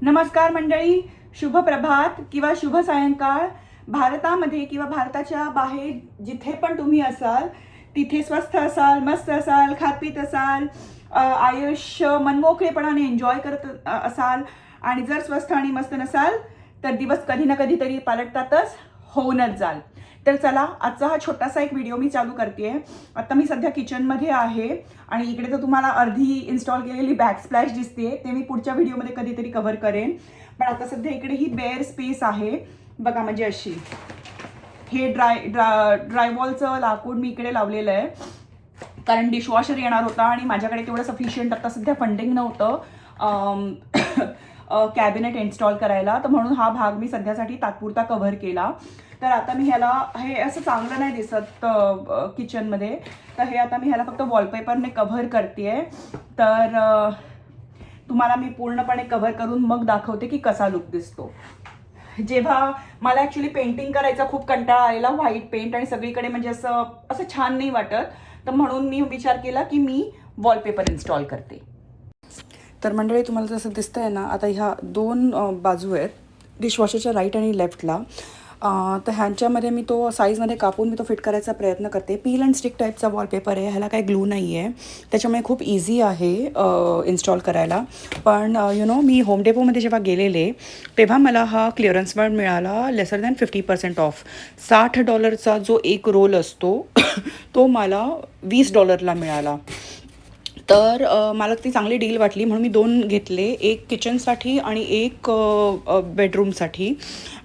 नमस्कार मंडळी, शुभ प्रभात किंवा शुभ सायंकाळ. भारतामध्ये किंवा भारताच्या बाहेर जिथे पण तुम्ही असाल तिथे स्वस्थ असाल, मस्त असाल, खात पीत असाल, आयुष्य मनमोकळेपणाने एन्जॉय करत असाल. आणि जर स्वस्थ आणि मस्त नसाल तर दिवस कधी ना कधीतरी पालटतातच, होऊनच जाल. तर चला, आजचा हा छोटासा एक व्हिडिओ मी चालू करते. आता मी सध्या किचनमध्ये आहे आणि इकडे तर तुम्हाला अर्धी इन्स्टॉल केलेली बॅकस्प्लॅश दिसते, ते मी पुढच्या व्हिडिओमध्ये कधीतरी कव्हर करेन. पण आता सध्या इकडे ही बेअर स्पेस आहे बघा, म्हणजे अशी. हे ड्रायवॉलचं लाकूड मी इकडे लावलेलं आहे कारण डिशवॉशर येणार होता आणि माझ्याकडे तेवढं सफिशियंट आता सध्या फंडिंग नव्हतं कॅबिनेट इन्स्टॉल करायला, तर म्हणून हा भाग मी सध्यासाठी तात्पुरता कव्हर केला. तर आता मी ह्याला, हे असं चांगलं नाही दिसत किचनमध्ये, तर हे आता मी ह्याला फक्त वॉलपेपरने कव्हर करते. तर तुम्हाला मी पूर्णपणे कव्हर करून मग दाखवते की कसा लुक दिसतो. जेव्हा मला ॲक्च्युली पेंटिंग करायचा खूप कंटाळा आलेला, व्हाईट पेंट, आणि सगळीकडे म्हणजे असं छान नाही वाटत, तर म्हणून मी विचार केला की मी वॉलपेपर इन्स्टॉल करते. तर मंडळी, तुम्हाला जसं दिसतंय ना, आता ह्या दोन बाजू आहेत डिशवॉशरच्या राईट आणि लेफ्टला. तर ह्यांच्यामध्ये मी तो साईजमध्ये कापून मी तो फिट करायचा प्रयत्न करते. पील अँड स्टिक टाईपचा वॉलपेपर आहे, ह्याला काही ग्लू नाही आहे, त्याच्यामुळे खूप इझी आहे इन्स्टॉल करायला. पण मी होम डेपोमध्ये जेव्हा गेलेले तेव्हा मला हा क्लिअरन्सवर मिळाला लेसर दॅन 50% ऑफ. $60चा जो एक रोल असतो तो मला $20ला मिळाला. तर मला ती चांगली डील वाटली म्हणून मी 2 घेतले, एक किचनसाठी आणि एक बेडरूमसाठी.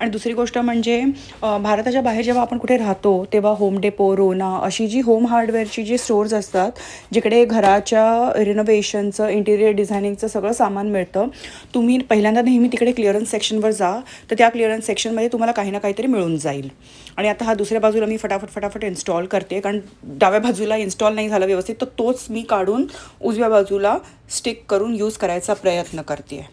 आणि दुसरी गोष्ट म्हणजे भारताच्या बाहेर जेव्हा आपण कुठे राहतो तेव्हा होम डेपो, रोना अशी जी होम हार्डवेअरची जी स्टोर्स असतात जिकडे घराच्या रिनोव्हेशनचं, इंटिरियर डिझायनिंगचं सगळं सामान मिळतं, तुम्ही पहिल्यांदा नेहमी तिकडे क्लिअरन्स सेक्शनवर जा, तर त्या क्लिअरन्स सेक्शनमध्ये तुम्हाला काही ना काहीतरी मिळून जाईल. आणि आता हा दुसऱ्या बाजूला मी फटाफट इन्स्टॉल करते, कारण डाव्या बाजूला इन्स्टॉल नाही झालं व्यवस्थित, तर तोच मी काढून उजव्या बाजूला स्टिक करून यूज करायचा प्रयत्न करते.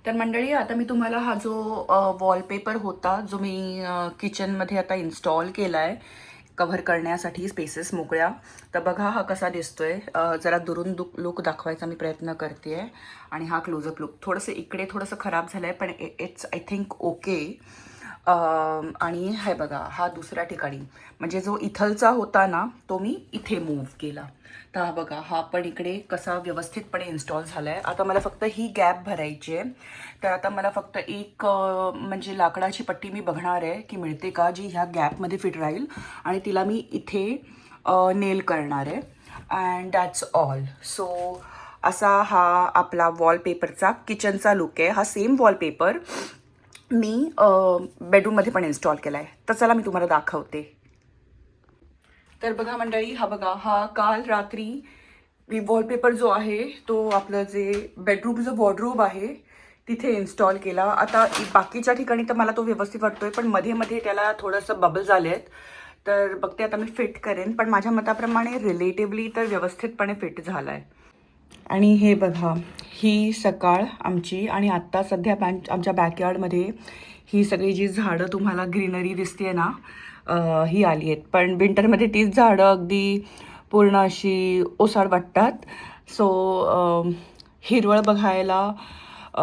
तर मंडळी, आता मी तुम्हाला हा जो वॉलपेपर होता जो मी किचनमध्ये आता इन्स्टॉल केला आहे कव्हर करण्यासाठी स्पेसेस मोकळ्या, तर बघा हा कसा दिसतोय. जरा दुरून लुक दाखवायचा मी प्रयत्न करते आहे. आणि हा क्लोजअप लुक थोडंसं इकडे थोडंसं खराब झालं आहे, पण इट्स आय थिंक ओके. आणि हे बघा, हा दुसऱ्या ठिकाणी म्हणजे जो इथलचा होता ना तो मी इथे मूव्ह केला. तर हा बघा, हा पण इकडे कसा व्यवस्थितपणे इन्स्टॉल झाला आहे. आता मला फक्त ही गॅप भरायची आहे. तर आता मला फक्त एक म्हणजे लाकडाची पट्टी मी बघणार आहे की मिळते का जी ह्या गॅपमध्ये फिट राहील, आणि तिला मी इथे नेल करणार आहे. And that's all. सो असा हा आपला वॉलपेपरचा किचनचा लुक आहे. हा सेम वॉलपेपर मी बेडरूममध्ये पण इन्स्टॉल केला आहे. तर चला मी तुम्हाला दाखवते. तर बघा मंडळी, हा बघा, हा काल रात्री मी वॉलपेपर जो आहे तो आपलं जे बेडरूमचं वॉर्डरोब आहे तिथे इन्स्टॉल केला. आता बाकीच्या ठिकाणी तर मला तो व्यवस्थित वाटतोय, पण मध्ये मध्ये त्याला थोडंसं बबल झाले आहेत, तर बघते आता मी फिट करेन. पण माझ्या मताप्रमाणे रिलेटिव्हली तर व्यवस्थितपणे फिट झाला आहे. आणि हे बघा, ही सकाळ आमची, आणि आत्ता सध्या आमच्या बॅकयार्डमध्ये ही सगळी जी झाडं तुम्हाला ग्रीनरी दिसते ना, ही आली आहेत. पण विंटरमध्ये तीच झाडं अगदी पूर्ण अशी ओसाड वाटतात. सो हिरवळ बघायला,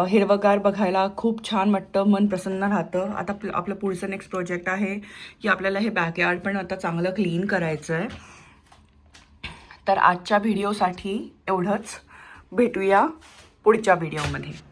हिरवगार बघायला खूप छान वाटतं, मन प्रसन्न राहतं. आता आपलं पुढचं नेक्स्ट प्रोजेक्ट आहे की आपल्याला हे बॅकयार्ड पण आता चांगलं क्लीन करायचं आहे. तर आजच्या व्हिडिओसाठी एवढंच. भेटूया पुढच्या व्हिडिओमध्ये.